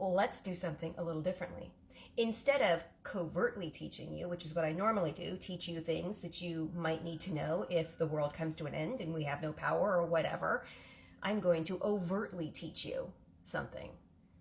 let's do something a little differently. Instead of covertly teaching you, which is what I normally do, teach you things that you might need to know if the world comes to an end and we have no power or whatever, I'm going to overtly teach you something.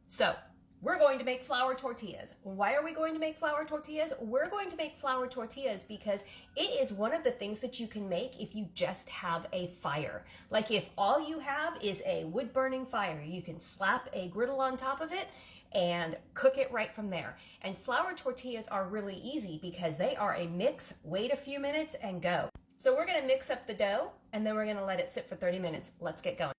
So we're going to make flour tortillas. Why are we going to make flour tortillas? We're going to make flour tortillas because it is one of the things that you can make if you just have a fire. Like if all you have is a wood burning fire, you can slap a griddle on top of it and cook it right from there. And flour tortillas are really easy because they are a mix, wait a few minutes and go. So we're gonna mix up the dough and then we're gonna let it sit for 30 minutes. Let's get going.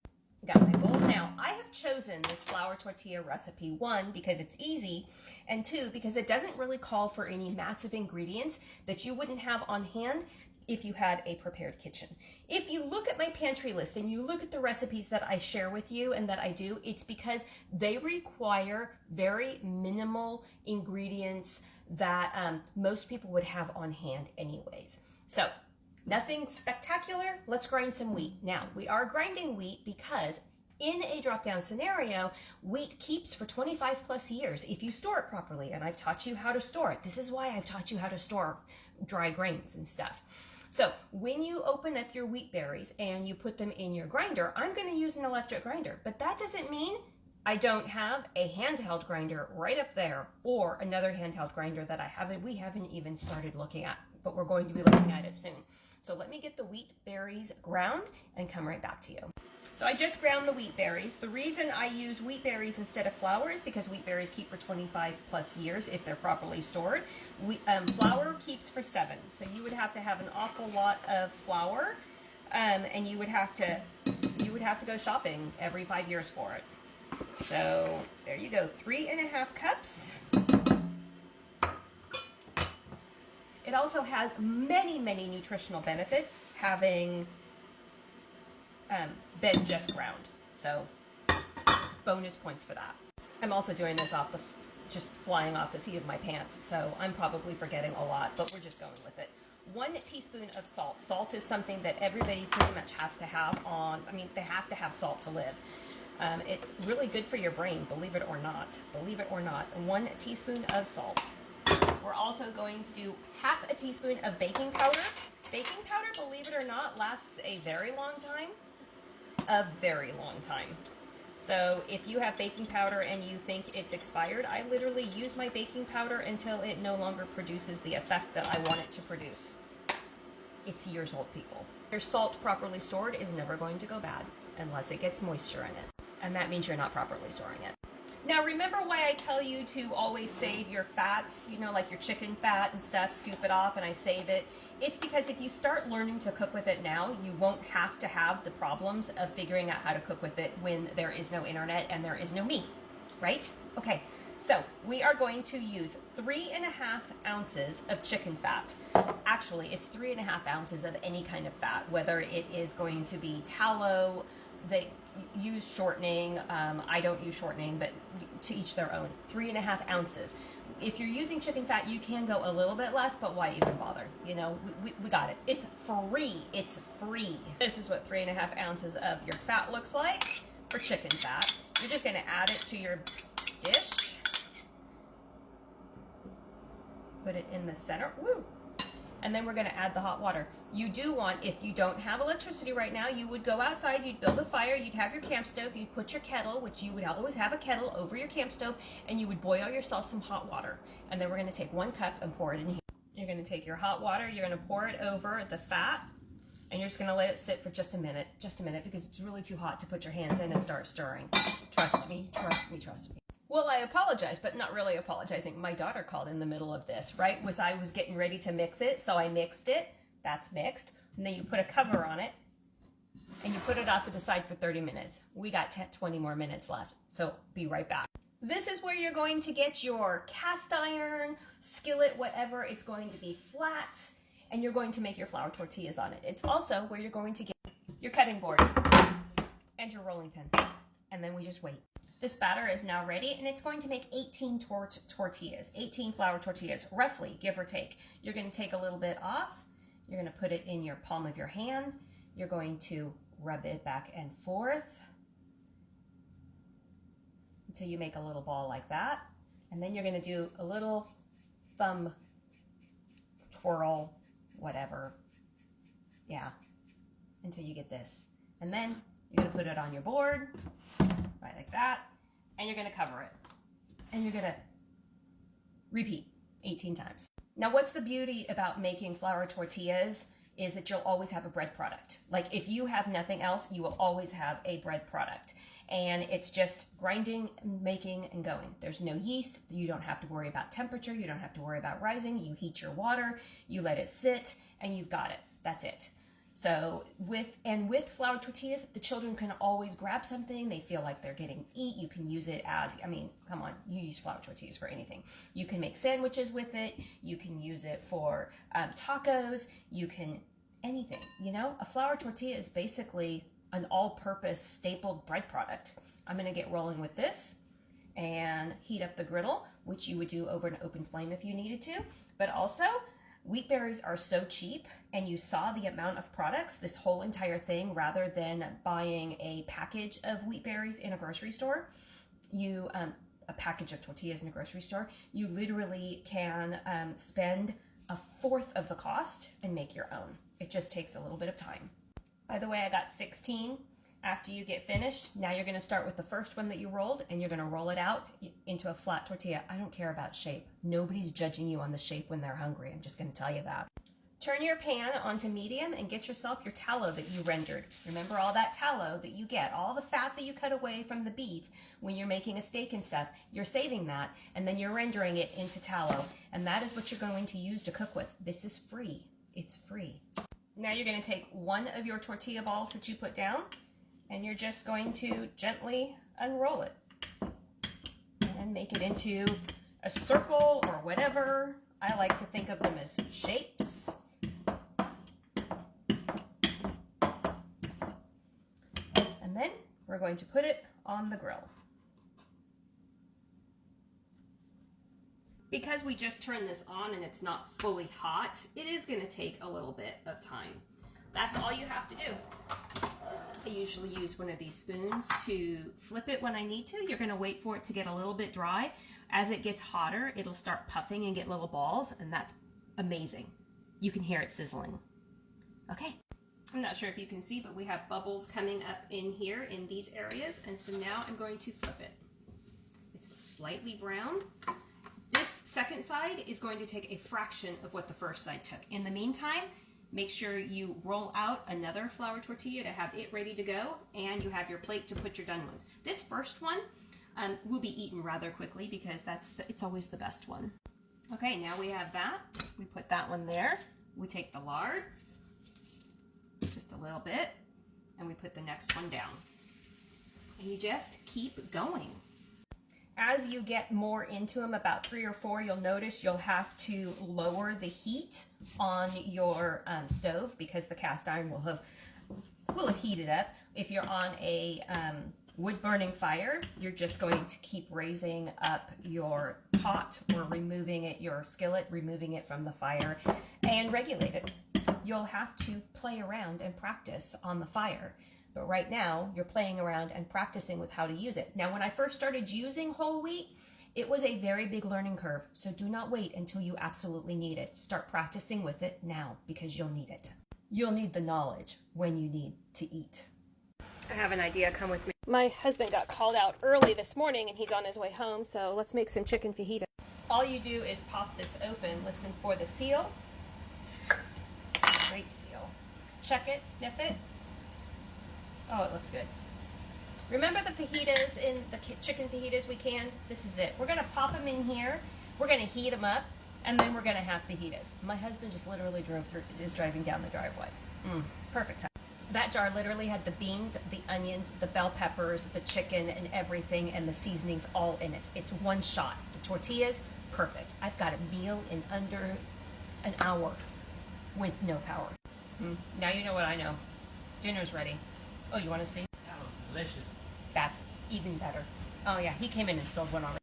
Got my bowl. Now, I have chosen this flour tortilla recipe, one, because it's easy, and two, because it doesn't really call for any massive ingredients that you wouldn't have on hand if you had a prepared kitchen. If you look at my pantry list and you look at the recipes that I share with you and that I do, it's because they require very minimal ingredients that most people would have on hand anyways. So, nothing spectacular. Let's grind some wheat. Now, we are grinding wheat because in a drop-down scenario, wheat keeps for 25 plus years if you store it properly, and I've taught you how to store it. This is why I've taught you how to store dry grains and stuff. So when you open up your wheat berries and you put them in your grinder, I'm going to use an electric grinder, but that doesn't mean I don't have a handheld grinder right up there or another handheld grinder that we haven't even started looking at, but we're going to be looking at it soon. So let me get the wheat berries ground and come right back to you. So I just ground the wheat berries. The reason I use wheat berries instead of flour is because wheat berries keep for 25 plus years if they're properly stored. Flour keeps for 7. So you would have to have an awful lot of flour, and you would have to go shopping every 5 years for it. So there you go, 3.5 cups. It also has many, many nutritional benefits having been just ground. So bonus points for that. I'm also doing this just flying off the seat of my pants. So I'm probably forgetting a lot, but we're just going with it. 1 teaspoon of salt. Salt is something that everybody pretty much has to have they have to have salt to live. It's really good for your brain, believe it or not. Believe it or not. 1 teaspoon of salt. We're also going to do 1/2 teaspoon of baking powder. Baking powder, believe it or not, lasts a very long time. A very long time. So if you have baking powder and you think it's expired, I literally use my baking powder until it no longer produces the effect that I want it to produce. It's years old, people. Your salt properly stored is never going to go bad unless it gets moisture in it. And that means you're not properly storing it. Now, remember why I tell you to always save your fats, like your chicken fat and stuff, scoop it off and I save it. It's because if you start learning to cook with it now, you won't have to have the problems of figuring out how to cook with it when there is no internet and there is no me, right? Okay, so we are going to use 3.5 ounces of chicken fat. Actually, it's 3.5 ounces of any kind of fat, whether it is going to be tallow. They use shortening. I don't use shortening, but to each their own. 3.5 ounces. If you're using chicken fat, you can go a little bit less, but why even bother? We got it. It's free. It's free. This is what 3.5 ounces of your fat looks like for chicken fat. You're just going to add it to your dish. Put it in the center. Woo! And then we're going to add the hot water. You do want, if you don't have electricity right now, you would go outside, you'd build a fire, you'd have your camp stove, you'd put your kettle, which you would always have a kettle over your camp stove, and you would boil yourself some hot water. And then we're going to take 1 cup and pour it in here. You're going to take your hot water, you're going to pour it over the fat, and you're just going to let it sit for just a minute, because it's really too hot to put your hands in and start stirring. Trust me, trust me, trust me. Well, I apologize, but not really apologizing. My daughter called in the middle of this, right? I was getting ready to mix it, so I mixed it. That's mixed. And then you put a cover on it, and you put it off to the side for 30 minutes. We got 20 more minutes left, so be right back. This is where you're going to get your cast iron, skillet, whatever. It's going to be flat, and you're going to make your flour tortillas on it. It's also where you're going to get your cutting board and your rolling pin. And then we just wait. This batter is now ready, and it's going to make 18 tortillas, 18 flour tortillas, roughly, give or take. You're going to take a little bit off. You're going to put it in your palm of your hand. You're going to rub it back and forth. until you make a little ball like that. And then you're going to do a little thumb twirl, whatever. Yeah, until you get this. And then you're going to put it on your board, right like that, and you're going to cover it. And you're going to repeat 18 times. Now, what's the beauty about making flour tortillas is that you'll always have a bread product. Like if you have nothing else, you will always have a bread product. And it's just grinding, making, and going. There's no yeast. You don't have to worry about temperature. You don't have to worry about rising. You heat your water, you let it sit, and you've got it. That's it. So with flour tortillas, the children can always grab something. They feel like they're getting eat. You can use it as, I mean, come on, you use flour tortillas for anything. You can make sandwiches with it. You can use it for tacos. You can, anything, you know? A flour tortilla is basically an all-purpose stapled bread product. I'm gonna get rolling with this and heat up the griddle, which you would do over an open flame if you needed to, but also, wheat berries are so cheap, and you saw the amount of products, this whole entire thing, rather than buying a package of wheat berries in a grocery store, a package of tortillas in a grocery store, you literally can spend a fourth of the cost and make your own. It just takes a little bit of time. By the way, I got 16. After you get finished, now you're gonna start with the first one that you rolled, and you're gonna roll it out into a flat tortilla. I don't care about shape. Nobody's judging you on the shape when they're hungry. I'm just gonna tell you that. Turn your pan onto medium and get yourself your tallow that you rendered. Remember all that tallow that you get, all the fat that you cut away from the beef when you're making a steak and stuff, you're saving that, and then you're rendering it into tallow, and that is what you're going to use to cook with. This is free. It's free. Now you're gonna take one of your tortilla balls that you put down, and you're just going to gently unroll it and make it into a circle or whatever. I like to think of them as shapes. And then we're going to put it on the grill. Because we just turned this on and it's not fully hot, it is going to take a little bit of time. That's all you have to do. I usually use one of these spoons to flip it when I need to. You're going to wait for it to get a little bit dry. As it gets hotter, it'll start puffing and get little balls, and that's amazing. You can hear it sizzling. Okay. I'm not sure if you can see, but we have bubbles coming up in here in these areas, and so now I'm going to flip it. It's slightly brown. This second side is going to take a fraction of what the first side took. In the meantime, make sure you roll out another flour tortilla to have it ready to go, and you have your plate to put your done ones. This first one will be eaten rather quickly because it's always the best one. Okay, now we have that. We put that one there. We take the lard, just a little bit, and we put the next one down. And you just keep going. As you get more into them, about 3 or 4, you'll notice you'll have to lower the heat on your stove because the cast iron will have heated up. If you're on a wood-burning fire, you're just going to keep raising up your pot or removing it, your skillet, removing it from the fire, and regulate it. You'll have to play around and practice on the fire. But right now, you're playing around and practicing with how to use it. Now, when I first started using whole wheat, it was a very big learning curve. So do not wait until you absolutely need it. Start practicing with it now because you'll need it. You'll need the knowledge when you need to eat. I have an idea. Come with me. My husband got called out early this morning and he's on his way home. So let's make some chicken fajita. All you do is pop this open. Listen for the seal. Great seal. Check it. Sniff it. Oh, it looks good. Remember the fajitas in the chicken fajitas we canned? This is it. We're going to pop them in here. We're going to heat them up, and then we're going to have fajitas. My husband just literally is driving down the driveway. Perfect time. That jar literally had the beans, the onions, the bell peppers, the chicken, and everything, and the seasonings all in it. It's one shot. The tortillas, perfect. I've got a meal in under an hour with no power. Now you know what I know. Dinner's ready. Oh, you want to see? That was delicious. That's even better. Oh yeah, he came in and stole one already.